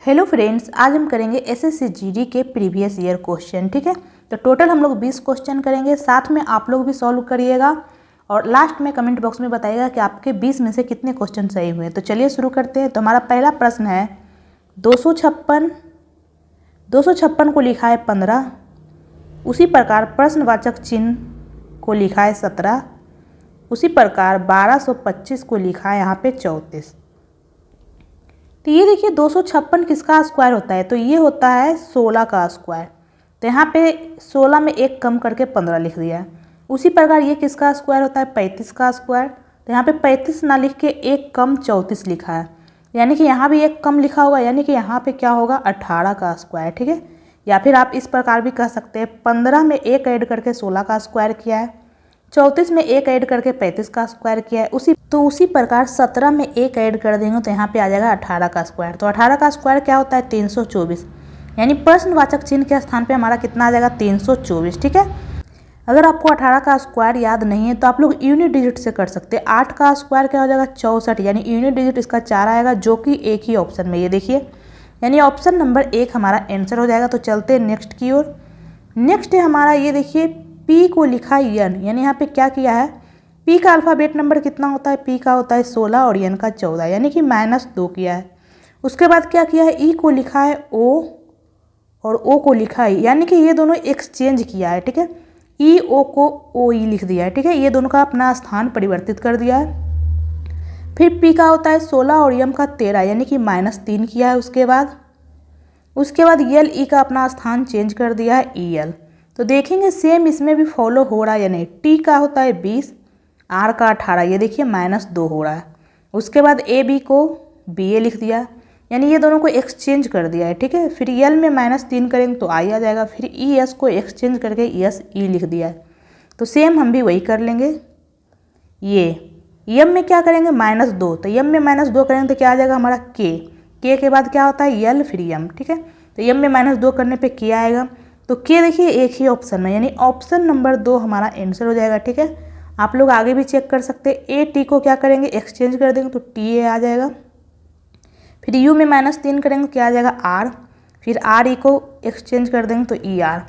Hello friends, आज हम करेंगे एसएससी जीडी के प्रीवियस ईयर क्वेश्चन। ठीक है, तो टोटल हम लोग 20 क्वेश्चन करेंगे। साथ में आप लोग भी सॉल्व करिएगा और लास्ट में कमेंट बॉक्स में बताइएगा कि आपके 20 में से कितने क्वेश्चन सही हुए। तो चलिए शुरू करते हैं। तो हमारा पहला प्रश्न है 256 को लिखा है 15, उसी प्रकार प्रश्नवाचक चिन्ह को लिखा है 17, उसी प्रकार 1225 को लिखा है यहाँ पे 34। तो ये देखिए 256 किसका स्क्वायर होता है, तो ये होता है 16 का स्क्वायर। तो यहाँ पे 16 में एक कम करके 15 लिख दिया है। उसी प्रकार ये किसका स्क्वायर होता है, 35 का स्क्वायर। तो यहाँ पे 35 ना लिख के एक कम 34 लिखा है, यानी कि यहाँ भी एक कम लिखा होगा, यानी कि यहाँ पे क्या होगा 18 का स्क्वायर। ठीक है, या फिर आप इस प्रकार भी कह सकते हैं 15 में एक ऐड करके 16 का स्क्वायर किया है, 34 में एक ऐड करके 35 का स्क्वायर किया है। उसी प्रकार 17 में एक ऐड कर देंगे तो यहाँ पे आ जाएगा 18 का स्क्वायर। तो 18 का स्क्वायर क्या होता है 324, यानी प्रश्नवाचक चिन्ह के स्थान पे हमारा कितना आ जाएगा 324। ठीक है, अगर आपको 18 का स्क्वायर याद नहीं है तो आप लोग यूनिट डिजिट से कर सकते हैं। 8 का स्क्वायर क्या हो जाएगा 64, यानी यूनिट डिजिट इसका 4 आएगा, जो कि एक ही ऑप्शन में, ये देखिए, यानी ऑप्शन नंबर 1 हमारा आंसर हो जाएगा। तो चलते हैं नेक्स्ट की ओर। नेक्स्ट है हमारा, ये देखिए पी को लिखा है एन, यानी यहाँ पे क्या किया है, पी का अल्फ़ाबेट नंबर कितना होता है, पी का होता है 16 और एन का 14, यानी कि -2 किया है। उसके बाद क्या किया है, ई को लिखा है ओ और ओ को लिखा है, यानी कि ये दोनों एक्सचेंज किया है। ठीक है, ई ओ को ओ ई लिख दिया है। ठीक है, ये दोनों का अपना स्थान परिवर्तित कर दिया है। फिर पी का होता है 16 और एम का 13, यानी कि -3 किया है। उसके बाद यल ई का अपना स्थान चेंज कर दिया है ई एल। तो देखेंगे सेम इसमें भी फॉलो हो रहा है या नहीं। टी का होता है 20, आर का 18, ये देखिए -2 हो रहा है। उसके बाद ए बी को बी ए लिख दिया, यानी ये दोनों को एक्सचेंज कर दिया है। ठीक है, फिर यल में -3 करेंगे तो आई आ जाएगा, फिर ई एस को एक्सचेंज करके एस ई लिख दिया है। तो सेम हम भी वही कर लेंगे। ये यम में क्या करेंगे -2, तो यम में -2 करेंगे तो क्या आ जाएगा हमारा के के बाद क्या होता है यल फिर यम। ठीक है, तो यम में -2 करने पे के आएगा, तो के देखिए एक ही ऑप्शन में, यानी ऑप्शन नंबर 2 हमारा आंसर हो जाएगा। ठीक है, आप लोग आगे भी चेक कर सकते हैं। ए टी को क्या करेंगे एक्सचेंज कर देंगे तो टी ए आ जाएगा, फिर यू में -3 करेंगे तो क्या आ जाएगा आर, फिर आर ई को एक्सचेंज कर देंगे तो ई आर।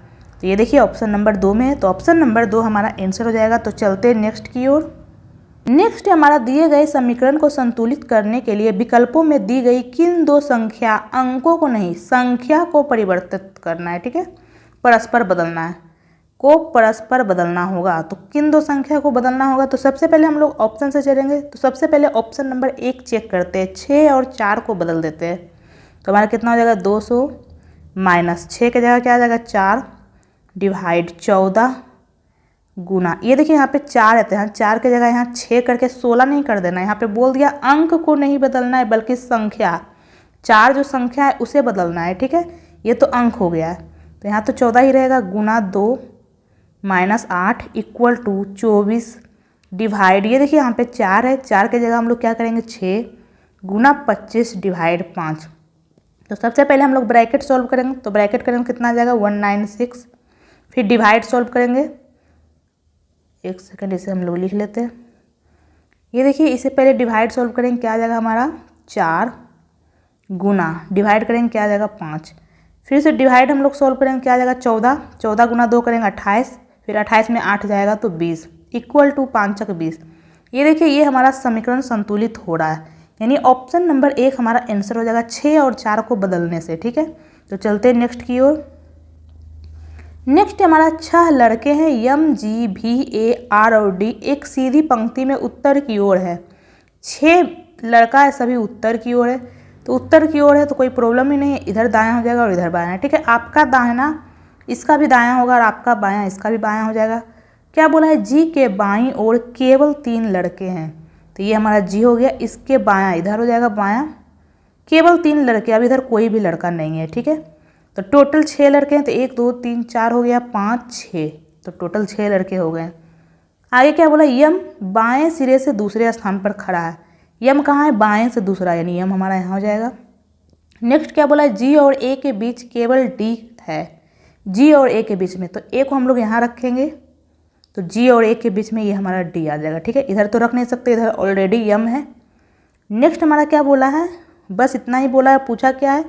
तो ये देखिए ऑप्शन नंबर 2 में है, तो ऑप्शन नंबर 2 हमारा आंसर हो जाएगा। तो चलते हैं नेक्स्ट की ओर। नेक्स्ट हमारा दिए गए समीकरण को संतुलित करने के लिए विकल्पों में दी गई किन दो संख्या अंकों को नहीं संख्या को परिवर्तित करना है। ठीक है, परस्पर बदलना है, को परस्पर बदलना होगा। तो किन दो संख्या को बदलना होगा, तो सबसे पहले हम लोग ऑप्शन से चलेंगे। तो सबसे पहले ऑप्शन नंबर 1 चेक करते हैं, 6 और 4 को बदल देते हैं। तो हमारा कितना हो जाएगा 200 -6 के जगह क्या आ जाएगा 4 डिवाइड 14 गुना, ये देखिए यहाँ पे 4 है तो यहाँ 4 के जगह यहाँ 6 करके 16 नहीं कर देना, यहाँ पे बोल दिया अंक को नहीं बदलना है बल्कि संख्या, 4 जो संख्या है उसे बदलना है। ठीक है, ये तो अंक हो गया है, तो यहाँ तो 14 ही रहेगा, गुना 2 -8 इक्वल टू 24 डिवाइड, ये देखिए यहाँ पे 4 है, 4 के जगह हम लोग क्या करेंगे 6 गुना 25 डिवाइड 5। तो सबसे पहले हम लोग ब्रैकेट सॉल्व करेंगे, तो ब्रैकेट करेंगे कितना आ जाएगा 196, फिर डिवाइड सॉल्व करेंगे, एक सेकंड इसे हम लोग लिख लेते हैं। ये देखिए इसे पहले डिवाइड सॉल्व करेंगे क्या आ जाएगा हमारा 4 गुना डिवाइड करेंगे क्या आ जाएगा 5, फिर से डिवाइड हम लोग सॉल्व करेंगे क्या आ जाएगा 14 गुना 2 करेंगे 28, फिर 28 में 8 जाएगा तो 20 इक्वल टू 5 20। ये देखिए ये हमारा समीकरण संतुलित हो रहा है, यानी ऑप्शन नंबर 1 हमारा आंसर हो जाएगा 6 और 4 को बदलने से। ठीक है, तो चलते हैं नेक्स्ट की ओर। नेक्स्ट हमारा 6 लड़के हैं एम जी भी ए आर और डी, एक सीधी पंक्ति में उत्तर की ओर है। 6 लड़का है, सभी उत्तर की ओर है, तो उत्तर की ओर है तो कोई प्रॉब्लम ही नहीं है, इधर दायां हो जाएगा और इधर बायां। ठीक है, आपका दाहिना इसका भी दायां होगा और आपका बायां इसका भी बायां हो जाएगा। क्या बोला है जी के बाईं ओर केवल 3 लड़के हैं, तो ये हमारा जी हो गया, इसके बायां इधर हो जाएगा बायां, केवल 3 लड़के, अब इधर कोई भी लड़का नहीं है। ठीक है, तो टोटल 6 लड़के हैं, तो 1 2 3 4 हो गया 5 6, तो टोटल 6 लड़के हो गए। आगे क्या बोला यम बाएं सिरे से दूसरे स्थान पर खड़ा है, यम कहाँ है बाएं से दूसरा, यानी यम हमारा यहाँ हो जाएगा। नेक्स्ट क्या बोला जी और ए के बीच केवल डी है, जी और ए के बीच में, तो ए को हम लोग यहाँ रखेंगे, तो जी और ए के बीच में ये हमारा डी आ जाएगा। ठीक है, इधर तो रख नहीं सकते, इधर ऑलरेडी यम है। नेक्स्ट हमारा क्या बोला है, बस इतना ही बोला है, पूछा क्या है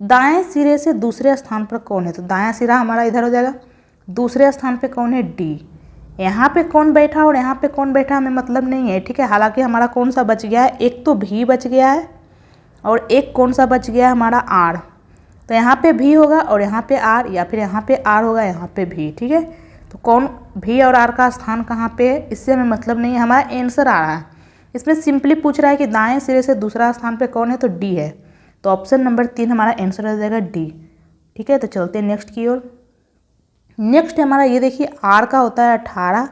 दाएं सिरे से दूसरे स्थान पर कौन है, तो दायां सिरा हमारा इधर हो जाएगा, दूसरे स्थान पे कौन है, डी। यहाँ पे कौन बैठा और यहाँ पे कौन बैठा हमें मतलब नहीं है, ठीक है। हालांकि हमारा कौन सा बच गया है, एक तो भी बच गया है और एक कौन सा बच गया है हमारा आर। तो यहाँ पे भी होगा और यहाँ पे आर, या फिर यहाँ पे आर होगा यहाँ पे भी, ठीक है। तो कौन भी और आर का स्थान कहाँ पे है, इससे हमें मतलब नहीं है, हमारा आंसर आ रहा है। इसमें सिंपली पूछ रहा है कि दाएं सिरे से दूसरा स्थान पे कौन है, तो डी है। तो ऑप्शन नंबर 3 हमारा आंसर हो जाएगा डी, ठीक है। तो चलते हैं नेक्स्ट की ओर। नेक्स्ट हमारा ये देखिए, आर का होता है 18,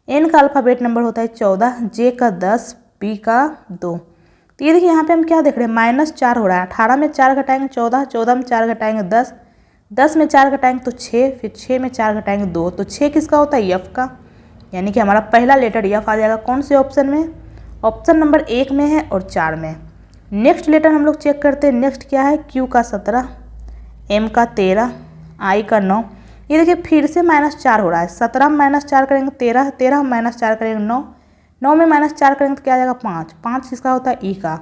एन का अल्फ़ाबेट नंबर होता है 14, जे का 10, बी का 2। तो ये देखिए यहाँ पे हम क्या देख रहे हैं, -4 हो रहा है। 18 में 4 घटाएंगे 14, 14 में 4 घटाएंगे 10, 10 में 4 घटाएंगे तो 6, फिर 6 में 4 घटाएंगे 2। तो 6 किसका होता है, यफ का, यानी कि हमारा पहला लेटर यफ आ जाएगा। कौन से ऑप्शन में, ऑप्शन नंबर 1 में है और 4 में। नेक्स्ट लेटर हम लोग चेक करते हैं, नेक्स्ट क्या है, क्यू का 17, एम का 13, आई का 9। ये देखिए फिर से -4 हो रहा है। 17 में -4 करेंगे 13, 13 में -4 करेंगे 9, 9 में -4 करेंगे तो क्या आ जाएगा 5, 5 किसका होता है, ई का।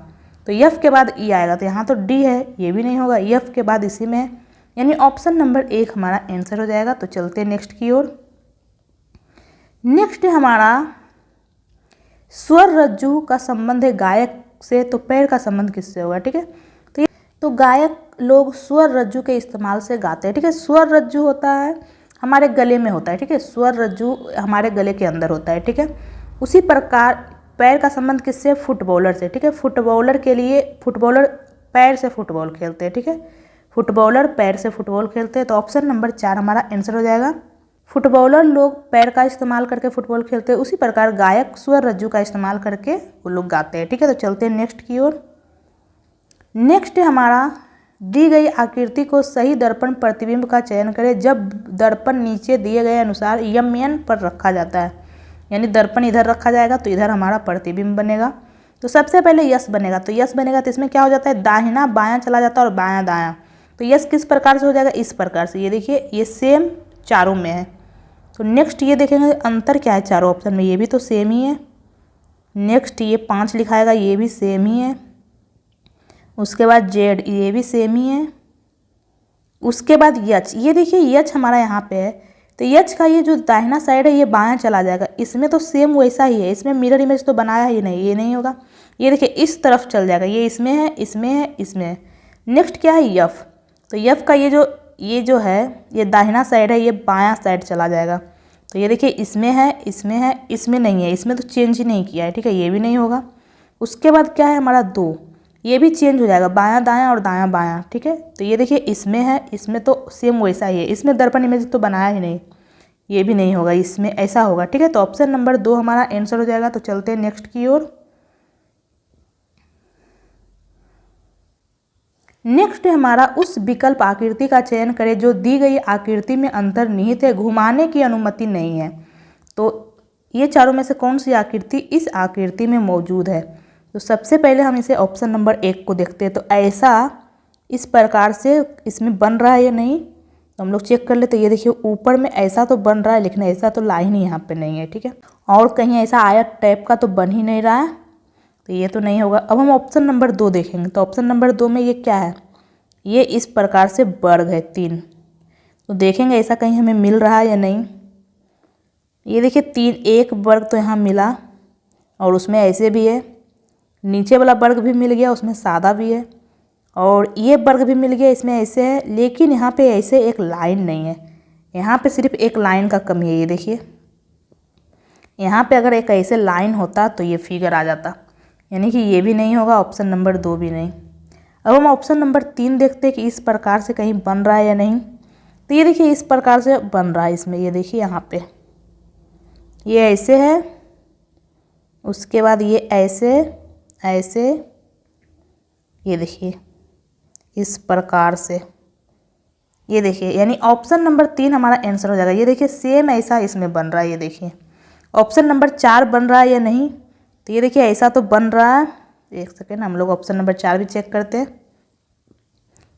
तो यफ के बाद ई आएगा, तो यहाँ तो डी है, ये भी नहीं होगा, यफ के बाद इसी में है, यानी ऑप्शन नंबर 1 हमारा आंसर हो जाएगा। तो चलते हैं नेक्स्ट की ओर। नेक्स्ट हमारा स्वर रज्जु का संबंध है गायक से, तो पैर का संबंध किससे होगा, ठीक है। तो गायक लोग स्वर रज्जु के इस्तेमाल से गाते हैं, ठीक है। स्वर रज्जु होता है हमारे गले में होता है, ठीक है, स्वर रज्जु हमारे गले के अंदर होता है, ठीक है। उसी प्रकार पैर का संबंध किससे, फुटबॉलर से, ठीक है। फुटबॉलर के लिए, फुटबॉलर पैर से फुटबॉल खेलते हैं, ठीक है, फुटबॉलर पैर से फुटबॉल खेलते हैं। तो ऑप्शन नंबर 4 हमारा आंसर हो जाएगा। फुटबॉलर लोग पैर का इस्तेमाल करके फुटबॉल खेलते हैं, उसी प्रकार गायक स्वर रज्जु का इस्तेमाल करके वो लोग गाते हैं, ठीक है। तो चलते हैं नेक्स्ट की ओर। नेक्स्ट हमारा, दी गई आकृति को सही दर्पण प्रतिबिंब का चयन करें जब दर्पण नीचे दिए गए अनुसार यमयन पर रखा जाता है, यानी दर्पण इधर रखा जाएगा तो इधर हमारा प्रतिबिंब बनेगा। तो सबसे पहले यस बनेगा, तो यस बनेगा तो इसमें क्या हो जाता है, दाहिना बायां चला जाता है और बायां दायां। तो यस किस प्रकार से हो जाएगा, इस प्रकार से। ये देखिए ये सेम चारों में है। तो नेक्स्ट ये देखेंगे अंतर क्या है चारों ऑप्शन में, ये भी तो सेम ही है। नेक्स्ट ये 5 लिखाएगा, ये भी सेम ही है। उसके बाद जेड, ये भी सेम ही है। उसके बाद यच, ये देखिए यच हमारा यहाँ पे है, तो यच का ये जो दाहिना साइड है ये बायां चला जाएगा। इसमें तो सेम वैसा ही है, इसमें मिरर इमेज तो बनाया ही नहीं, ये नहीं होगा। ये देखिए इस तरफ चल जाएगा, ये इसमें है, इसमें है, इसमें है। नेक्स्ट क्या है, यफ, तो यफ का ये जो है ये दाहिना साइड है, ये बायां साइड चला जाएगा। तो ये देखिए इसमें है, इसमें है, इसमें नहीं है, इसमें तो चेंज ही नहीं किया है, ठीक है, ये भी नहीं होगा। उसके बाद क्या है हमारा 2, ये भी चेंज हो जाएगा, बायां दायां और दायां बायां, ठीक है। तो ये देखिए इसमें है, इसमें तो सेम वैसा ही है, इसमें दर्पण इमेज तो बनाया ही नहीं, ये भी नहीं होगा, इसमें ऐसा होगा, ठीक है। तो ऑप्शन नंबर 2 हमारा आंसर हो जाएगा। तो चलते हैं नेक्स्ट की ओर। नेक्स्ट हमारा, उस विकल्प आकृति का चयन करें जो दी गई आकृति में अंतर्निहित है, घुमाने की अनुमति नहीं है। तो ये चारों में से कौन सी आकृति इस आकृति में मौजूद है। तो सबसे पहले हम इसे ऑप्शन नंबर 1 को देखते हैं। तो ऐसा इस प्रकार से इसमें बन रहा है या नहीं, तो हम लोग चेक कर लेते। ये देखिए ऊपर में ऐसा तो बन रहा है, लेकिन ऐसा तो लाइन ही यहाँ पे नहीं है, ठीक है। और कहीं ऐसा आयत टाइप का तो बन ही नहीं रहा है, तो ये तो नहीं होगा। अब हम ऑप्शन नंबर 2 देखेंगे। तो ऑप्शन नंबर 2 में ये क्या है, ये इस प्रकार से वर्ग है 3। तो देखेंगे ऐसा कहीं हमें मिल रहा है या नहीं। ये देखिए 3, एक वर्ग तो यहाँ मिला और उसमें ऐसे भी है, नीचे वाला वर्ग भी मिल गया, उसमें सादा भी है, और ये वर्ग भी मिल गया, इसमें ऐसे है। लेकिन यहाँ पे ऐसे एक लाइन नहीं है, यहाँ पे सिर्फ एक लाइन का कमी है। ये देखिए यहाँ पे अगर एक ऐसे लाइन होता तो ये फिगर आ जाता, यानी कि ये भी नहीं होगा, ऑप्शन नंबर 2 भी नहीं। अब हम ऑप्शन नंबर 3 देखते हैं कि इस प्रकार से कहीं बन रहा है या नहीं। तो ये देखिए इस प्रकार से बन रहा है इसमें, ये देखिए यहाँ पे ये ऐसे है, उसके बाद ये ऐसे ऐसे, ये देखिए इस प्रकार से, ये देखिए, यानी ऑप्शन नंबर 3 हमारा आंसर हो जाएगा। ये देखिए सेम ऐसा इसमें बन रहा है। ये देखिए ऑप्शन नंबर 4 बन रहा है या नहीं। तो ये देखिए ऐसा तो बन रहा है, एक सेकेंड हम लोग ऑप्शन नंबर 4 भी चेक करते हैं।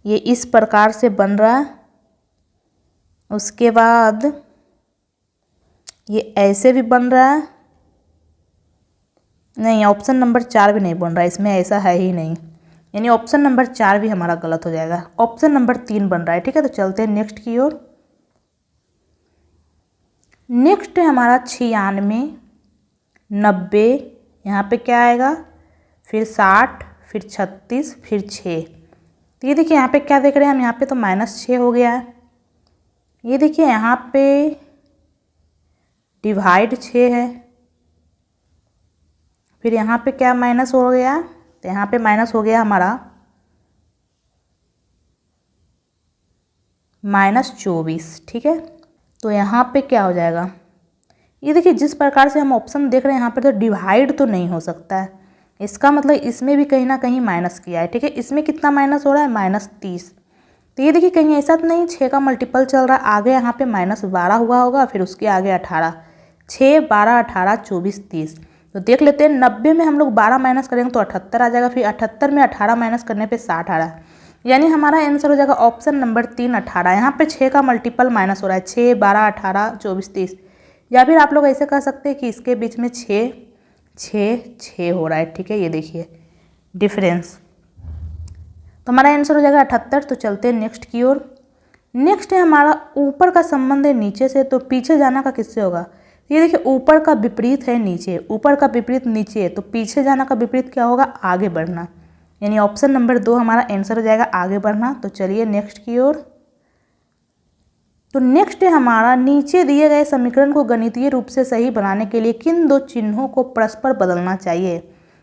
ये इस प्रकार से बन रहा है, उसके बाद ये ऐसे भी बन रहा है, नहीं ऑप्शन नंबर 4 भी नहीं बन रहा है, इसमें ऐसा है ही नहीं। यानी ऑप्शन नंबर 4 भी हमारा गलत हो जाएगा। ऑप्शन नंबर 3 बन रहा है। ठीक है, तो चलते हैं नेक्स्ट की ओर। नेक्स्ट है हमारा 96, 90, यहाँ पे क्या आएगा, फिर 60, फिर 36, फिर 6। तो ये देखिए यहाँ पे क्या देख रहे हैं हम, यहाँ पे तो -6 हो गया है। ये देखिए यहाँ पे डिवाइड 6 है, फिर यहाँ पे क्या माइनस हो गया, तो यहाँ पे माइनस हो गया हमारा -24। ठीक है, तो यहाँ पे क्या हो जाएगा, ये देखिए जिस प्रकार से हम ऑप्शन देख रहे हैं यहाँ पे तो डिवाइड तो नहीं हो सकता है, इसका मतलब इसमें भी कहीं ना कहीं माइनस किया है। ठीक है, इसमें कितना माइनस हो रहा है, -30। तो ये देखिए कहीं ऐसा तो नहीं 6 का मल्टीपल चल रहा है, आगे यहाँ पे -12 हुआ होगा, फिर उसके आगे 18, 6, 12, 18, 24, 30। तो देख लेते हैं 90 में हम लोग 12 माइनस करेंगे तो 78 आ जाएगा, फिर 78 में 18 माइनस करने पे 60 आ रहा है, यानी हमारा आंसर हो जाएगा ऑप्शन नंबर 3, 18। यहाँ पे 6 का मल्टीपल माइनस हो रहा है, 6, 12, 18, 24, 30। या फिर आप लोग ऐसे कह सकते हैं कि इसके बीच में 6, 6, 6 हो रहा है। ठीक है, ये देखिए डिफरेंस, तो हमारा आंसर हो जाएगा 78। तो चलते हैं नेक्स्ट की ओर। नेक्स्ट है हमारा ऊपर का संबंध है नीचे से, तो पीछे जाना का किससे होगा। ये देखिए ऊपर का विपरीत है नीचे, ऊपर का विपरीत नीचे है, तो पीछे जाना का विपरीत क्या होगा, आगे बढ़ना, यानी ऑप्शन नंबर 2 हमारा आंसर हो जाएगा आगे बढ़ना। तो चलिए नेक्स्ट की ओर। तो नेक्स्ट है हमारा नीचे दिए गए समीकरण को गणितीय रूप से सही बनाने के लिए किन 2 चिन्हों को परस्पर बदलना चाहिए।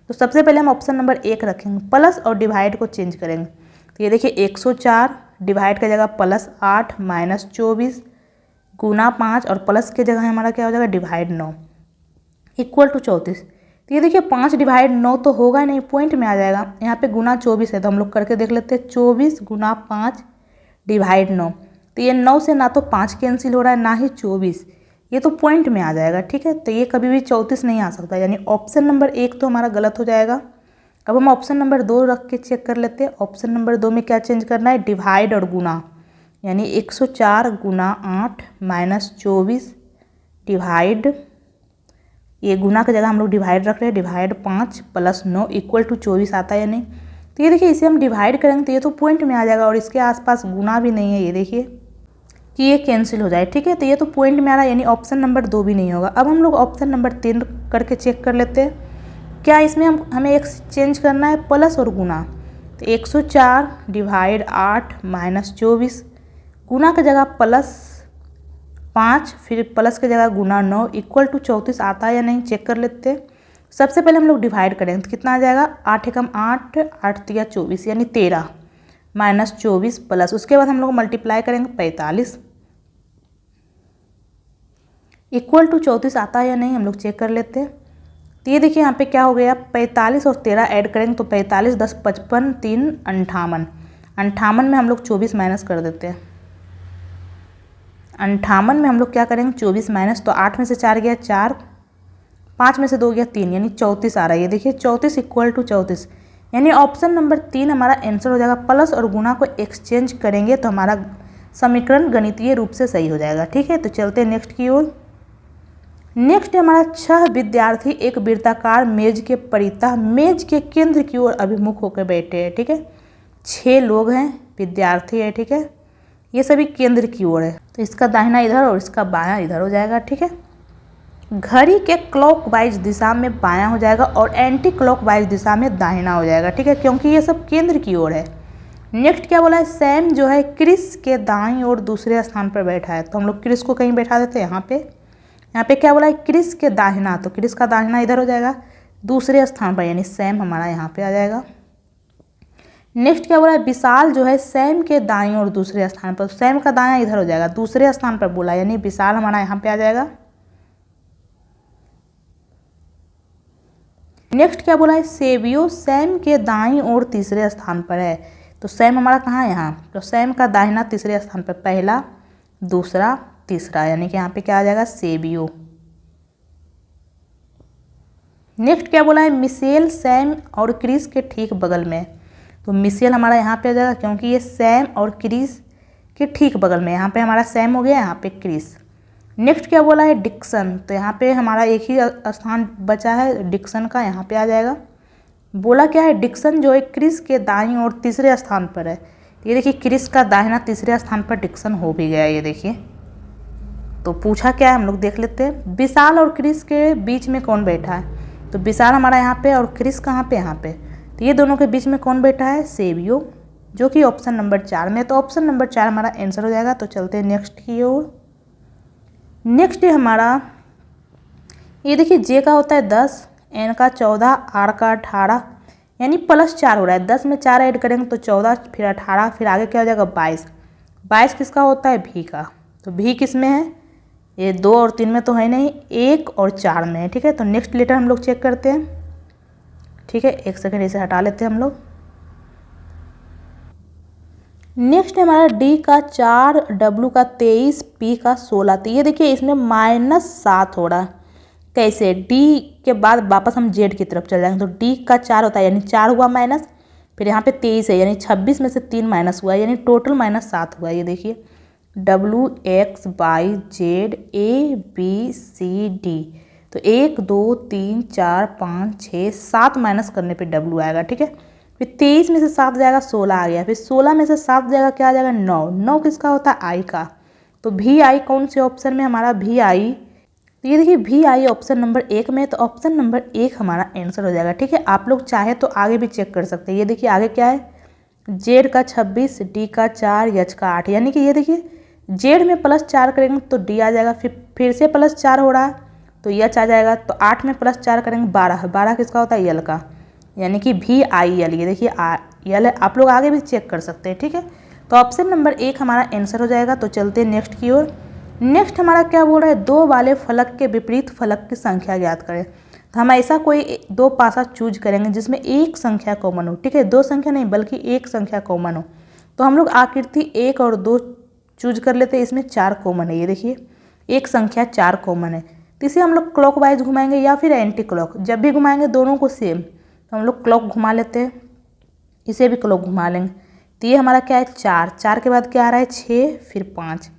तो सबसे पहले हम ऑप्शन नंबर 1 रखेंगे, प्लस और डिवाइड को चेंज करेंगे। तो ये देखिए 104 डिवाइड का जगह +8 -24 गुना 5 और प्लस के जगह हमारा क्या हो जाएगा डिवाइड 9 इक्वल टू 34। तो ये देखिए 5 डिवाइड 9 तो होगा नहीं, पॉइंट में आ जाएगा। यहाँ पे गुना 24 है तो हम लोग करके देख लेते हैं, 24 गुना 5 डिवाइड 9। तो ये 9 से ना तो 5 कैंसिल हो रहा है ना ही 24, ये तो पॉइंट में आ जाएगा। ठीक है, तो ये कभी भी 34 नहीं आ सकता, यानी ऑप्शन नंबर 1 तो हमारा गलत हो जाएगा। अब हम ऑप्शन नंबर 2 रख के चेक कर लेते हैं। ऑप्शन नंबर 2 में क्या चेंज करना है, डिवाइड और गुना, यानी 104 गुना 8 -24 डिवाइड, ये गुना की जगह हम लोग डिवाइड रख रहे हैं, डिवाइड 5 + 9 इक्वल टू 24 आता है या नहीं। तो ये देखिए इसे हम डिवाइड करेंगे तो ये तो पॉइंट में आ जाएगा, और इसके आसपास गुना भी नहीं है, ये देखिए कि ये कैंसिल हो जाए। ठीक है, तो ये तो पॉइंट में आ रहा है, यानी ऑप्शन नंबर 2 भी नहीं होगा। अब हम लोग ऑप्शन नंबर 3 करके चेक कर लेते हैं, क्या इसमें हमें एक चेंज करना है, प्लस और गुना। तो 104 डिवाइड 8 -24 गुना की जगह +5 फिर प्लस की जगह गुना 9 इक्वल टू 34 आता है या नहीं, चेक कर लेते हैं। सबसे पहले हम लोग डिवाइड करेंगे तो कितना आ जाएगा, 8 एकम 8, 8 तिया 24 यानी 13 -24 प्लस, उसके बाद हम लोग मल्टीप्लाई करेंगे 45 इक्वल टू 34 आता है या नहीं, हम लोग चेक कर लेते हैं। तो ये देखिए यहाँ पे क्या हो गया, 45 और 13 ऐड करेंगे तो 45 10 55 3 58, 58 में हम लोग 24 माइनस कर देते हैं। 58 में हम लोग क्या करेंगे, 24 माइनस, तो 8 में से 4 गया 4, 5 में से 2 गया 3, यानी 34 आ रहा है। ये देखिए 34 इक्वल टू 34, यानी ऑप्शन नंबर 3 हमारा आंसर हो जाएगा। प्लस और गुना को एक्सचेंज करेंगे तो हमारा समीकरण गणितीय रूप से सही हो जाएगा। ठीक है, तो चलते हैं नेक्स्ट की ओर। नेक्स्ट हमारा 6 विद्यार्थी एक वृत्ताकार मेज के परितः मेज के केंद्र की ओर अभिमुख होकर बैठे हैं। ठीक है, 6 लोग हैं, विद्यार्थी है। ठीक है, ये सभी केंद्र की ओर है, तो इसका दाहिना इधर और इसका बायां इधर हो जाएगा। ठीक है, घड़ी के क्लॉकवाइज दिशा में बायां हो जाएगा और एंटी क्लॉकवाइज दिशा में दाहिना हो जाएगा। ठीक है, क्योंकि ये सब केंद्र की ओर है। नेक्स्ट क्या बोला है, सैम जो है क्रिस के दाईं ओर दूसरे स्थान पर बैठा है, तो हम लोग क्रिस को कहीं बैठा देते हैं यहाँ पे क्या बोला है, क्रिस के दाहिना, तो क्रिस का दाहिना इधर हो जाएगा दूसरे स्थान पर, यानी सैम हमारा यहाँ पे आ जाएगा। नेक्स्ट क्या बोला है, विशाल जो है सैम के दाईं ओर दूसरे स्थान पर, सैम का दायां इधर हो जाएगा दूसरे स्थान पर बोला, यानी विशाल हमारा यहाँ पे आ जाएगा। नेक्स्ट क्या बोला है, सेबियो सैम के दाईं ओर तीसरे स्थान पर है, तो सैम हमारा कहाँ है, यहाँ, तो सैम का दाहिना तीसरे स्थान पर, पहला दूसरा तीसरा, यानी कि यहाँ पे क्या आ जाएगा, सेबियो। नेक्स्ट क्या बोला है, मिशेल सैम और क्रिस के ठीक बगल में, तो मिशेल हमारा यहाँ पे आ जाएगा क्योंकि ये सैम और क्रिस के ठीक बगल में, यहाँ पे हमारा सैम हो गया, यहाँ पे क्रिस। नेक्स्ट क्या बोला है, डिक्सन, तो यहाँ पे हमारा एक ही स्थान बचा है डिक्सन का, यहाँ पे आ जाएगा बोला क्या है, डिक्सन जो है क्रिस के दाईं और तीसरे स्थान पर है। ये देखिए क्रिस का दाहिना तीसरे स्थान पर डिक्सन हो भी गया, ये देखिए। तो पूछा क्या है हम लोग देख लेते हैं। विशाल और क्रिस के बीच में कौन बैठा है? तो विशाल हमारा यहाँ पे और क्रिस कहाँ पे, यहाँ पे। तो ये दोनों के बीच में कौन बैठा है? सेबियो, जो कि ऑप्शन नंबर 4 में। तो ऑप्शन नंबर 4 हमारा आंसर हो जाएगा। तो चलते हैं नेक्स्ट की ओर। नेक्स्ट है हमारा, ये देखिए जे का होता है 10, एन का 14, आर का 18, यानी +4 हो रहा है। 10 में 4 ऐड करेंगे तो 14, फिर 18, फिर आगे क्या हो जाएगा 22। 22 किसका होता है? भी का। तो भी किस में है? ये 2 और 3 में तो है नहीं, 1 और 4 में है। ठीक है, तो नेक्स्ट लेटर हम लोग चेक करते हैं। ठीक है, एक सेकेंड इसे हटा लेते हैं हम लोग। नेक्स्ट है हमारा डी का 4, डब्ल्यू का 23, पी का 16। तो ये देखिए इसमें -7 हो रहा है। कैसे? डी के बाद वापस हम जेड की तरफ चल जाएंगे। तो डी का 4 होता है, यानी 4 हुआ माइनस, फिर यहाँ पे 23 है, यानी 26 में से 3 माइनस हुआ, यानी टोटल -7 हुआ। ये देखिए डब्ल्यू x y z a b c d. तो 1 2 3 4 5 6 7 माइनस करने पे डब्ल्यू आएगा। ठीक है, फिर 23 में से 7 जाएगा 16 आ गया, फिर 16 में से 7 जाएगा क्या आ जाएगा 9। 9 किसका होता है? आई का। तो भी आई कौन से ऑप्शन में? हमारा भी आई। तो ये देखिए भी आई ऑप्शन नंबर 1 में। तो ऑप्शन नंबर 1 हमारा आंसर हो जाएगा। ठीक है, आप लोग चाहे तो आगे भी चेक कर सकते हैं। ये देखिए आगे क्या है, जेड का 26, डी का 4, एच का 8, यानी कि ये देखिए जेड में +4 करेंगे तो डी आ जाएगा, फिर से +4 हो रहा है तो एच आ जाएगा। तो 8 में +4 करेंगे 12, 12 किसका होता है? यल का, यानी कि भी आई एल। ये देखिए यल है, आप लोग आगे भी चेक कर सकते हैं। ठीक है, तो ऑप्शन नंबर 1 हमारा आंसर हो जाएगा। तो चलते हैं नेक्स्ट की ओर। नेक्स्ट हमारा क्या बोल रहा है, 2 वाले फलक के विपरीत फलक की संख्या ज्ञात करें। तो हम ऐसा कोई 2 पासा चूज करेंगे जिसमें एक संख्या कॉमन हो। ठीक है, 2 संख्या नहीं बल्कि एक संख्या कॉमन हो। तो हम लोग आकृति 1 और 2 चूज कर लेते हैं। इसमें 4 कॉमन है, ये देखिए एक संख्या 4 कॉमन है। तो इसे हम लोग क्लॉकवाइज घुमाएंगे या फिर एंटी क्लॉक, जब भी घुमाएंगे दोनों को सेम। तो हम लोग क्लॉक घुमा लेते हैं, इसे भी क्लॉक घुमा लेंगे। तो ये हमारा क्या है 4, 4 के बाद क्या आ रहा है 6, फिर 5।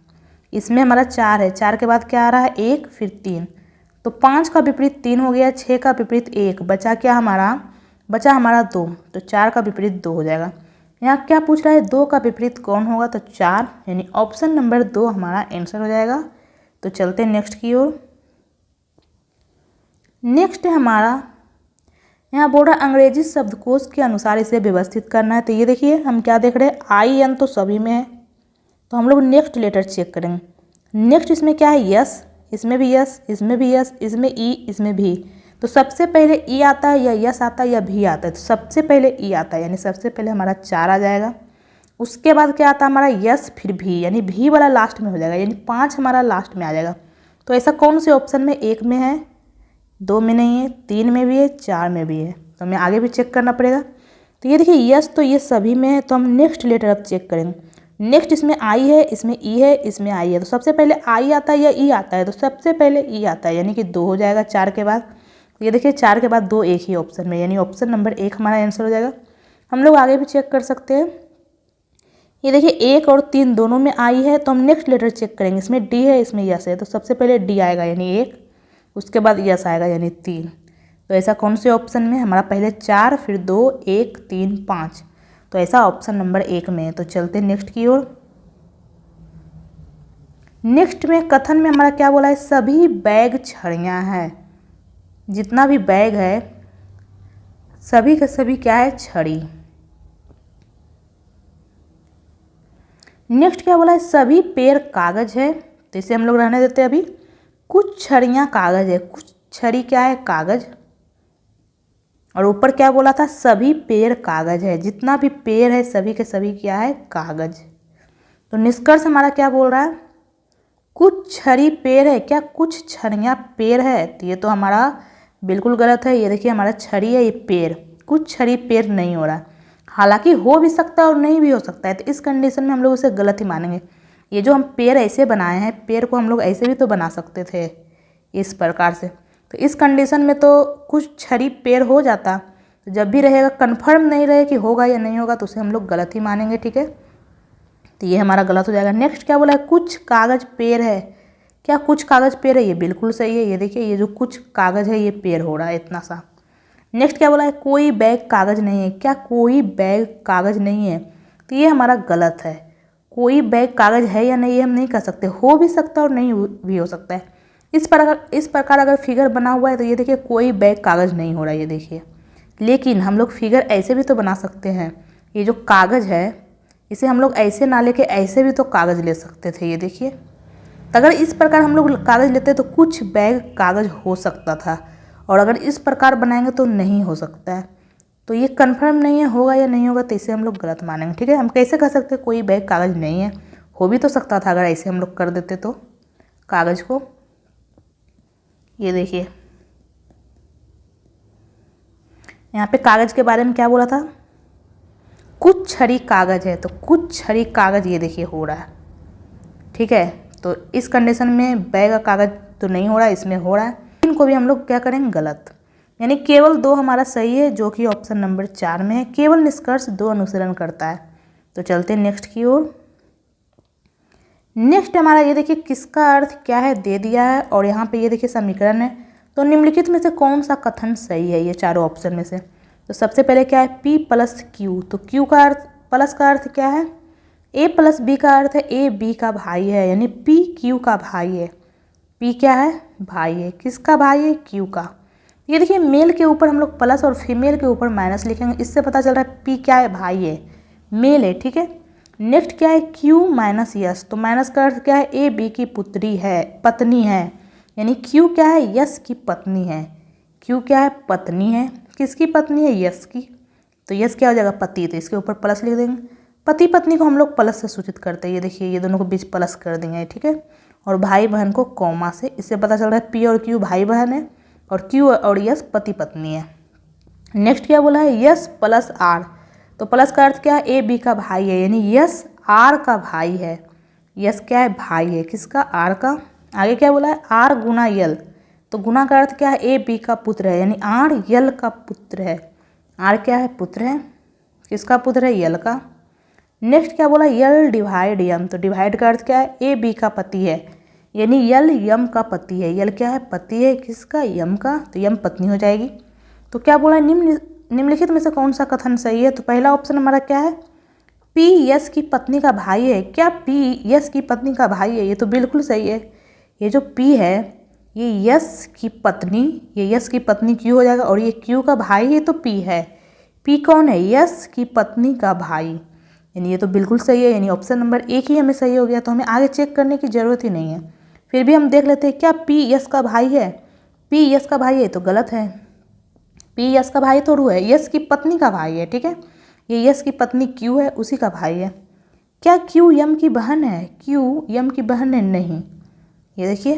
इसमें हमारा 4 है, 4 के बाद क्या आ रहा है 1, फिर 3। तो 5 का विपरीत 3 हो गया, 6 का विपरीत 1, बचा क्या हमारा? बचा हमारा 2। तो 4 का विपरीत 2 हो जाएगा। यहाँ क्या पूछ रहा है, 2 का विपरीत कौन होगा? तो 4, यानी ऑप्शन नंबर 2 हमारा आंसर हो जाएगा। तो चलते हैं नेक्स्ट की ओर। नेक्स्ट है हमारा, यहाँ बोल रहा है अंग्रेजी शब्दकोश के अनुसार इसे व्यवस्थित करना है। तो ये देखिए हम क्या देख रहे हैं, आई एन तो सभी में है। तो हम लोग नेक्स्ट लेटर चेक करेंगे। नेक्स्ट इसमें क्या है? यस, इसमें भी यस, इसमें भी यस, इसमें ई, इसमें भी। तो सबसे पहले ई आता है या यस आता है या भी आता है? तो सबसे पहले ई आता है, यानी सबसे पहले हमारा 4 आ जाएगा। उसके बाद क्या आता है हमारा? यस, फिर भी, यानी भी वाला लास्ट में हो जाएगा, यानी 5 हमारा लास्ट में आ जाएगा। तो ऐसा कौन से ऑप्शन में? 1 में है, 2 में नहीं है, 3 में भी है, 4 में भी है। तो हमें आगे भी चेक करना पड़ेगा। तो ये देखिए यस तो ये सभी में है। तो हम नेक्स्ट लेटर अब चेक करेंगे। नेक्स्ट इसमें आई है, इसमें ई है, इसमें आई है। तो सबसे पहले आई आता है या ई आता है? तो सबसे पहले ई आता है, यानी कि 2 हो जाएगा 4 के बाद। ये देखिए 4 के बाद 2 एक ही ऑप्शन में, यानी ऑप्शन नंबर 1 हमारा आंसर हो जाएगा। हम लोग आगे भी चेक कर सकते हैं। ये देखिए 1 और 3 दोनों में आई है। तो हम नेक्स्ट लेटर चेक करेंगे। इसमें डी है, इसमें यस है। तो सबसे पहले डी आएगा, यानी 1, उसके बाद यस आएगा, यानी 3। तो ऐसा कौन से ऑप्शन में? हमारा पहले 4, फिर 2, 1, 3, 5। तो ऐसा ऑप्शन नंबर 1 में है। तो चलते हैं नेक्स्ट की ओर। नेक्स्ट में कथन में हमारा क्या बोला है, सभी बैग छड़ियाँ हैं। जितना भी बैग है सभी का सभी क्या है? छड़ी। नेक्स्ट क्या बोला है, सभी पेड़ कागज है। तो इसे हम लोग रहने देते हैं अभी। कुछ छड़ियाँ कागज है, कुछ छड़ी क्या है? कागज। और ऊपर क्या बोला था? सभी पेड़ कागज है। जितना भी पेड़ है सभी के सभी क्या है? कागज। तो निष्कर्ष हमारा क्या बोल रहा है, कुछ छड़ी पेड़ है। क्या कुछ छड़ियाँ पेड़ है? तो ये तो हमारा बिल्कुल गलत है। ये देखिए हमारा छड़ी है, ये पेड़। कुछ छड़ी पेड़ नहीं हो रहा, हालांकि हो भी सकता है और नहीं भी हो सकता है। तो इस कंडीशन में हम लोग उसे गलत ही मानेंगे। ये जो हम पेड़ ऐसे बनाए हैं, पेड़ को हम लोग ऐसे भी तो बना सकते थे इस प्रकार से। तो इस कंडीशन में तो कुछ छड़ी पेड़ हो जाता। तो जब भी रहेगा कन्फर्म नहीं रहे कि होगा या नहीं होगा, तो उसे हम लोग गलत ही मानेंगे। ठीक है, तो ये हमारा गलत हो जाएगा। नेक्स्ट क्या बोला है, कुछ कागज पेड़ है। क्या कुछ कागज पेड़ है? ये बिल्कुल सही है। ये देखिए ये जो कुछ कागज है ये पेड़ हो रहा है इतना सा। नेक्स्ट क्या बोला है, कोई बैग कागज़ नहीं है। क्या कोई बैग कागज़ नहीं है, तो ये हमारा गलत है। कोई बैग कागज़ है या नहीं, ये हम नहीं कह सकते, हो भी सकता है और नहीं भी हो सकता है। इस प्रकार अगर फिगर बना हुआ है तो ये देखिए कोई बैग कागज़ नहीं हो रहा है, ये देखिए। लेकिन हम लोग फिगर ऐसे भी तो बना सकते हैं। ये जो कागज़ है इसे हम लोग ऐसे ना लेके ऐसे भी तो कागज़ ले सकते थे, ये देखिए। तो अगर इस प्रकार हम लोग कागज़ लेते तो कुछ बैग कागज़ हो सकता था, और अगर इस प्रकार बनाएंगे तो नहीं हो सकता है। तो ये कंफर्म नहीं है होगा या नहीं होगा, तो इसे हम लोग गलत मानेंगे। ठीक है, हम कैसे कह सकते हैं कोई बैग कागज़ नहीं है, हो भी तो सकता था अगर ऐसे हम लोग कर देते तो कागज़ को। ये देखिए यहाँ पे कागज़ के बारे में क्या बोला था, कुछ छड़ी कागज़ है, तो कुछ छड़ी कागज़ ये देखिए हो रहा है। ठीक है, तो इस कंडीशन में बैग का कागज़ तो नहीं हो रहा है, इसमें हो रहा है। इनको भी हम लोग क्या करेंगे, गलत। यानी केवल 2 हमारा सही है, जो कि ऑप्शन नंबर 4 में है। केवल निष्कर्ष 2 अनुसरण करता है। तो चलते हैं नेक्स्ट की ओर। नेक्स्ट हमारा ये देखिए किसका अर्थ क्या है दे दिया है, और यहाँ पे ये देखिए समीकरण है। तो निम्नलिखित में से कौन सा कथन सही है, ये चारों ऑप्शन में से। तो सबसे पहले क्या है, P + Q। तो Q का अर्थ, प्लस का अर्थ क्या है, A + B का अर्थ है A B का भाई है, यानी P Q का भाई है। P क्या है, भाई है। किसका भाई है, Q का। ये देखिए मेल के ऊपर हम लोग प्लस और फीमेल के ऊपर माइनस लिखेंगे, इससे पता चल रहा है P क्या है, भाई है, मेल है। ठीक है, नेक्स्ट क्या है, Q - यस। तो माइनस का अर्थ क्या है, A B की पुत्री है, पत्नी है, यानी Q क्या है, यस की पत्नी है। Q क्या है, पत्नी है। किसकी पत्नी है, यस की। तो यस क्या हो जाएगा, पति, तो इसके ऊपर प्लस लिख देंगे। पति पत्नी को हम लोग प्लस से सूचित करते हैं, ये देखिए ये दोनों को बीच प्लस कर देंगे। ठीक है, और भाई बहन को कॉमा से, इससे पता चल रहा है P और Q भाई बहन है, और Q और यस पति पत्नी है। नेक्स्ट क्या बोला है, यस + R। तो प्लस का अर्थ क्या है, A B का भाई है, यानी यस R का भाई है। यस क्या है, भाई है, किसका, R का। आगे क्या बोला है, R × L। तो गुना का अर्थ क्या है, A B का पुत्र है, यानी R L का पुत्र है। R क्या है, पुत्र है, किसका पुत्र है, L का। नेक्स्ट क्या बोला, L / M। तो डिवाइड का अर्थ क्या है, A B का पति है, यानी L M का पति है। L क्या है, पति है, किसका, M का, तो M पत्नी हो जाएगी। तो क्या बोला, निम्नलिखित में से कौन सा कथन सही है। तो पहला ऑप्शन हमारा क्या है, P यस की पत्नी का भाई है। क्या P यस की पत्नी का भाई है, ये तो बिल्कुल सही है। ये जो P है ये यस की पत्नी, ये यस की पत्नी Q हो जाएगा, और ये Q का भाई है तो P है। P कौन है, यस की पत्नी का भाई, यानी ये तो बिल्कुल सही है, यानी ऑप्शन नंबर 1 ही हमें सही हो गया। तो हमें आगे चेक करने की ज़रूरत ही नहीं है। फिर भी हम देख लेते हैं, क्या P यस का भाई है। P यस का भाई है तो गलत है, P यस का भाई थोड़ू है, यस की पत्नी का भाई है। ठीक है, ये यस की पत्नी Q है, उसी का भाई है। क्या Q M की बहन है, Q M की बहन है, नहीं। ये देखिए,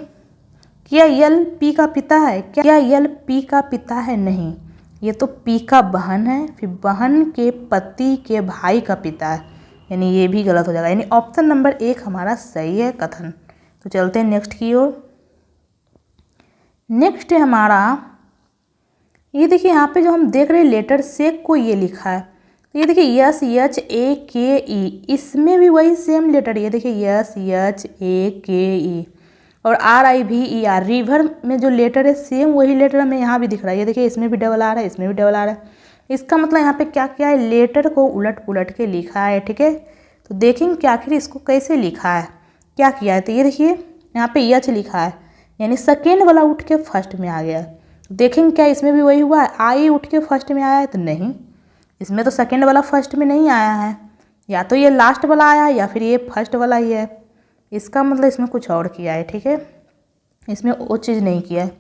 क्या L P का पिता है, क्या L P का पिता है, नहीं। ये तो P का बहन है, फिर बहन के पति के भाई का पिता है, यानी ये भी गलत हो जाएगा। यानी ऑप्शन नंबर 1 हमारा सही है कथन। तो चलते हैं नेक्स्ट की ओर। नेक्स्ट है हमारा, ये देखिए यहाँ पे जो हम देख रहे हैं लेटर सेक को ये लिखा है। तो ये देखिए SHAKE, इसमें भी वही सेम लेटर, ये देखिए SHAKE, और RIVER, रिवर में जो लेटर है सेम वही लेटर हमें यहाँ भी दिख रहा है। ये देखिए इसमें भी डबल आ रहा है, इसमें भी डबल आ रहा है। इसका मतलब यहाँ पे क्या किया है, लेटर को उलट पुलट के लिखा है। ठीक है, तो देखेंगे कि आखिर इसको कैसे लिखा है, क्या किया है। तो ये देखिए यहाँ पे H लिखा है, यानी सेकेंड वाला उठ के फर्स्ट में आ गया। देखेंगे क्या इसमें भी वही हुआ है, I उठ के फर्स्ट में आया है, तो नहीं, इसमें तो सेकेंड वाला फर्स्ट में नहीं आया है, या तो ये लास्ट वाला आया है या फिर ये फर्स्ट वाला ही है। इसका मतलब इसमें कुछ और किया है। ठीक है, इसमें वो चीज़ नहीं किया है,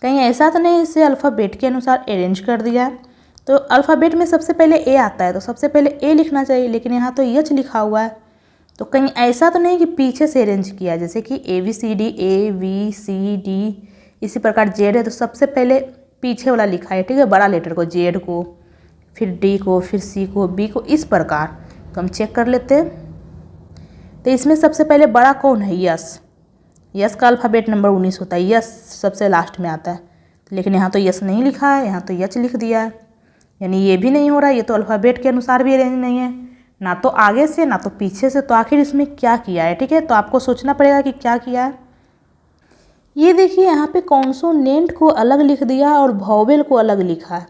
कहीं ऐसा तो नहीं इसे अल्फ़ाबेट के अनुसार अरेंज कर दिया है। तो अल्फ़ाबेट में सबसे पहले A आता है, तो सबसे पहले A लिखना चाहिए, लेकिन यहाँ तो H लिखा हुआ है। तो कहीं ऐसा तो नहीं कि पीछे से अरेंज किया, जैसे कि ABCD ABCD, इसी प्रकार Z है तो सबसे पहले पीछे वाला लिखा है। ठीक है, बड़ा लेटर को, Z को, फिर D को, फिर C को, B को, इस प्रकार। तो हम चेक कर लेते हैं। तो इसमें सबसे पहले बड़ा कौन है, यस। यस का अल्फ़ाबेट नंबर 19 होता है, यस सबसे लास्ट में आता है, लेकिन यहाँ तो यस नहीं लिखा है, यहाँ तो H लिख दिया है, यानी ये भी नहीं हो रहा है। ये तो अल्फ़ाबेट के अनुसार भी अरेंज नहीं है, ना तो आगे से ना तो पीछे से। तो आखिर इसमें क्या किया है। ठीक है, तो आपको सोचना पड़ेगा कि क्या किया है। ये देखिए यहाँ पे कॉन्सोनेंट को अलग लिख दिया और वॉवेल को अलग लिखा है।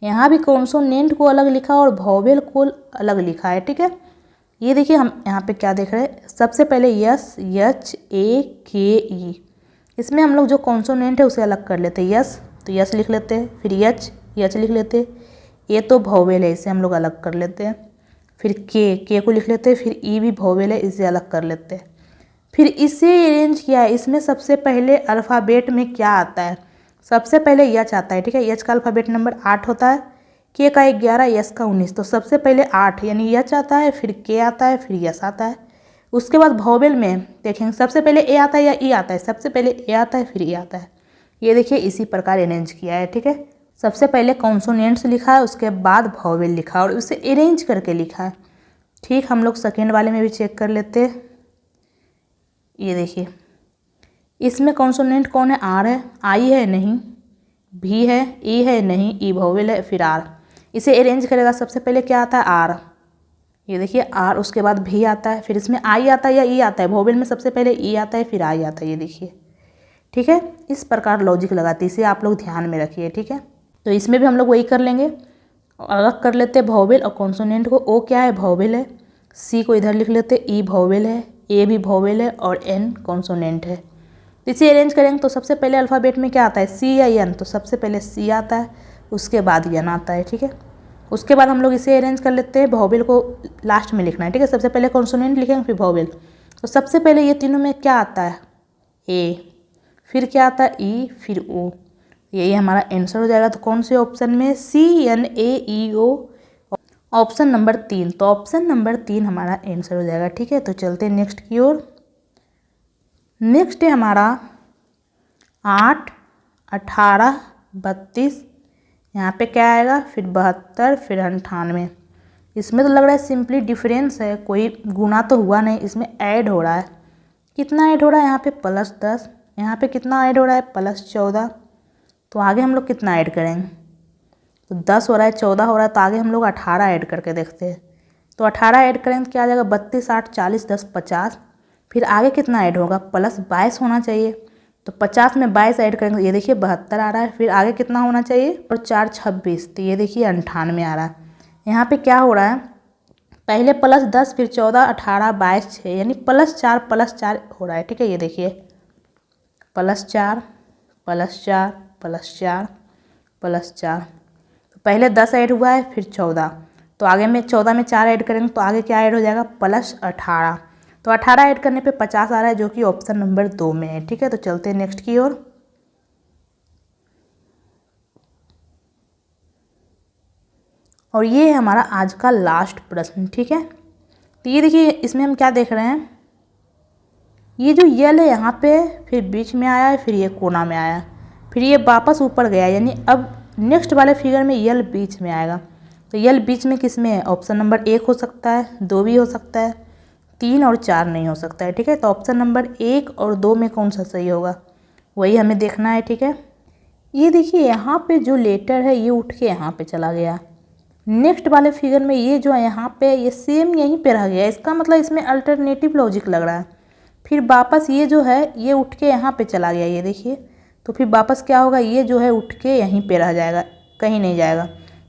यहाँ भी कॉन्सोनेंट को अलग लिखा और वोवेल को अलग लिखा है, ठीक है। ये देखिए हम यहाँ पे क्या देख रहे हैं, सबसे पहले यस, एच ए के ई, इसमें हम लोग जो कॉन्सोनेंट है उसे अलग कर लेते हैं। यस तो यस लिख लेते हैं, फिर एच लिख लेते हैं। ए तो वोवेल है, इसे हम लोग अलग कर लेते हैं। फिर के को लिख लेते हैं, फिर ई भी वोवेल है, इसे अलग कर लेते हैं। फिर इसे अरेंज किया है, इसमें सबसे पहले अल्फ़ाबेट में क्या आता है, सबसे पहले एच आता है, ठीक है। एच का अल्फ़ाबेट नंबर 8 होता है, के का 11, एस का 19, तो सबसे पहले 8 यानी एच आता है, फिर के आता है, फिर एस आता है। उसके बाद वोवेल में देखेंगे सबसे पहले ए आता है या ई आता है, सबसे पहले ए आता है फिर ई आता है। ये देखिए इसी प्रकार अरेंज किया है, ठीक है। सबसे पहले कॉन्सोनेंट्स लिखा है, उसके बाद वोवेल लिखा है और उसे अरेंज करके लिखा है। ठीक, हम लोग सेकेंड वाले में भी चेक कर लेते हैं। ये देखिए इसमें कॉन्सोनेंट कौन है, आर है, आई है नहीं, भी है, ई है नहीं, ई वोवेल है, फिर आर। इसे अरेंज करेगा, सबसे पहले क्या आता है आर, ये देखिए आर, उसके बाद भी आता है, फिर इसमें आई आता है या ई आता है, वोवेल में सबसे पहले ई आता है फिर आई आता है, ये देखिए, ठीक है। इस प्रकार लॉजिक लगाते हैं, इसे आप लोग ध्यान में रखिए, ठीक है। तो इसमें भी हम लोग वही कर लेंगे, अलग कर लेते हैं वोवेल और कॉन्सोनेंट को। ओ क्या है, वोवेल है, सी को इधर लिख लेते हैं, ई वोवेल है, ए भी वोवेल है और एन कॉन्सोनेंट है। तो इसे अरेंज करेंगे तो सबसे पहले अल्फ़ाबेट में क्या आता है, सी या एन, तो सबसे पहले सी आता है, उसके बाद एन आता है, ठीक है। उसके बाद हम लोग इसे अरेंज कर लेते हैं, वोवेल को लास्ट में लिखना है, ठीक है। सबसे पहले कॉन्सोनेंट लिखेंगे फिर वोवेल, तो सबसे पहले ये तीनों में क्या आता है, ए, फिर क्या आता है ई, फिर ओ, यही हमारा आंसर हो जाएगा। तो कौन से ऑप्शन में, C N A E O, option number 3, तो ऑप्शन नंबर 3 हमारा आंसर हो जाएगा, ठीक है। तो चलते हैं नेक्स्ट की ओर। नेक्स्ट है हमारा 8, 18, 32, यहाँ पे क्या आएगा, फिर 72, फिर 98। इसमें तो लग रहा है सिंपली डिफरेंस है, कोई गुना तो हुआ नहीं, इसमें ऐड हो रहा है। कितना ऐड हो रहा है, यहाँ पे +10, यहाँ पे कितना ऐड हो रहा है, +14। तो आगे हम लोग कितना ऐड करेंगे, तो 10 हो रहा है, 14 हो रहा है, तो आगे हम लोग 18 ऐड करके देखते हैं। तो 18 ऐड करेंगे तो क्या आ जाएगा, 32, 8, 40, 10, 50। फिर आगे कितना ऐड होगा, +22 होना चाहिए, तो 50 में 22 ऐड करेंगे, ये देखिए 72 आ रहा है। फिर आगे कितना होना चाहिए, और 4, 26, तो ये देखिए 98 आ रहा है। यहाँ पे क्या हो रहा है, पहले +10, फिर 14, 18, 22, 6, यानी +4 हो रहा है, ठीक है। ये देखिए +4, +4, +4, +4, तो पहले 10 ऐड हुआ है, फिर 14, तो आगे में 14 में 4 ऐड करेंगे तो आगे क्या ऐड हो जाएगा, +18, तो 18 ऐड करने पे 50 आ रहा है, जो कि ऑप्शन नंबर 2 में है, ठीक है। तो चलते हैं नेक्स्ट की ओर। और ये है हमारा आज का लास्ट प्रश्न, ठीक है। तो ये देखिए इसमें हम क्या देख रहे हैं, ये जो यल है यहाँ पे, फिर बीच में आया है, फिर ये कोना में आया, फिर ये वापस ऊपर गया, यानी अब नेक्स्ट वाले फिगर में यल बीच में आएगा। तो यल बीच में किस में है, ऑप्शन नंबर 1 हो सकता है, 2 भी हो सकता है, 3 और 4 नहीं हो सकता है, ठीक है। तो ऑप्शन नंबर 1 और 2 में कौन सा सही होगा, वही हमें देखना है, ठीक है। ये देखिए यहाँ पे जो लेटर है ये उठ के यहाँ पे चला गया, नेक्स्ट वाले फिगर में ये जो है यहाँ पे ये सेम यहीं पे रह गया, इसका मतलब इसमें अल्टरनेटिव लॉजिक लग रहा है। फिर वापस ये जो है ये उठ के यहाँ पे चला गया, ये देखिए, तो फिर वापस क्या होगा, ये जो है उठ के यहीं पे रह जाएगा, कहीं नहीं जाएगा।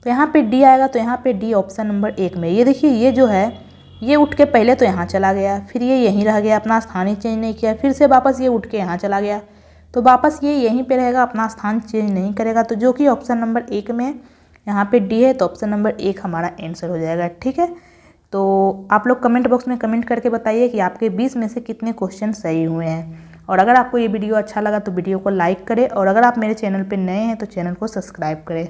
तो यहाँ पे डी आएगा, तो यहाँ पे डी ऑप्शन नंबर 1 में। ये देखिए ये जो है ये उठ के पहले तो यहाँ चला गया, फिर ये यहीं रह गया, अपना स्थान ही चेंज नहीं किया, फिर से वापस ये उठ के यहाँ चला गया, तो वापस ये यहीं पे रहेगा, अपना स्थान चेंज नहीं करेगा, तो जो कि ऑप्शन नंबर 1 में यहाँ पे डी है, तो ऑप्शन नंबर 1 हमारा आंसर हो जाएगा, ठीक है। तो आप लोग कमेंट बॉक्स में कमेंट करके बताइए कि आपके 20 में से कितने क्वेश्चन सही हुए हैं। और अगर आपको ये वीडियो अच्छा लगा तो वीडियो को लाइक करें, और अगर आप मेरे चैनल पर नए हैं तो चैनल को सब्सक्राइब करें।